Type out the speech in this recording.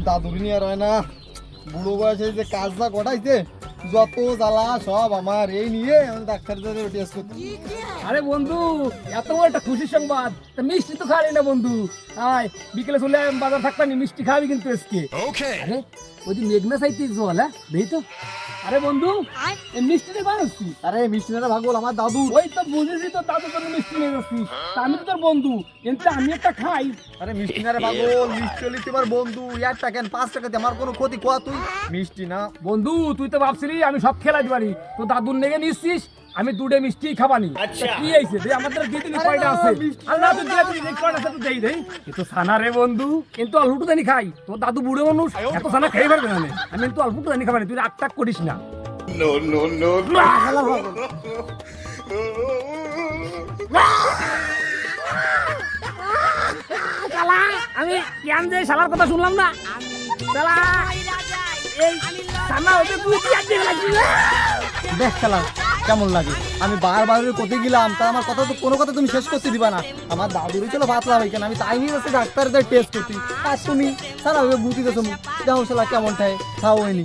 দাদুর নিয়ে আর হয় না, বুড়ো বয়সে যে কাজটা ঘটাইছে, যত জ্বালা সব আমার, এই নিয়ে আমি ডাক্তার টেস্ট করতে। আরে বন্ধু, এত বড় একটা খুশির সংবাদ, তা মিষ্টি তো খাওয়ালি না বন্ধু। আয় বিকেলে চলে আয়, বাজার থাকবানি, মিষ্টি খাবি কিন্তু আজকে। আরে ওই যে মেঘনা চাইতে জল, হ্যাঁ দেই তো। আরে বন্ধু, এই মিষ্টিটা বানাচ্ছি। আরে মিষ্টি না ভাগল, আমার দাদু। ওই তো বুঝেছি তো, দাদু তোর মিষ্টি নিয়ে যাচ্ছি। তা আমি তো তোর বন্ধু, কিন্তু আমি একটা খাই। আরে মিষ্টি না রে পাগল, মিষ্টি হলি তোমার বন্ধু, 1 টাকা 5 টাকাতে আমার কোনো ক্ষতি কোয়া তুই? মিষ্টি না বন্ধু, তুই তো ভাবছিলি আমি সব খেলাই দিবানি, তো দাদুর নেগে নিচ্ছিস, আমি দুটো মিষ্টি খাবানি। তা কি হয়েছে দে, আমাদের দিদিনি আরে কয়টা না, আছে? মিষ্টি আল্লাহ তুই দিয়ে দিবি, দেখ কয়টা আছে তুই দেই দেই। এ তো ছানা রে বন্ধু, কিন্তু অল্পটু জানি খাই। তোর দাদু বুড়ো মানুষ, এত ছানা খেয়ে পারবে না। আমি কিন্তু অল্পটু জানি খাবানি, তুই রাগ টাক করিস না। শালা, আমি কেন যে শালার কথা শুনলাম না। শালা, এই ছানা হইতে তুই কি আর দেখে লাগছিস? দেখ খেলা কেমন লাগে, আমি বারবার কোথায় গেলাম, তা আমার কথা তো কোনো কথা তুমি শেষ করতে দিবা না। আমার দাদুরই ছিল পাতলা হইকেন, আমি তাই নিয়ে যাচ্ছি ডাক্তার টেস্ট করতে, আর তুমি সারা বুঝি গেছো দেখো শালা কেমন ঠায় খাও হয়নি।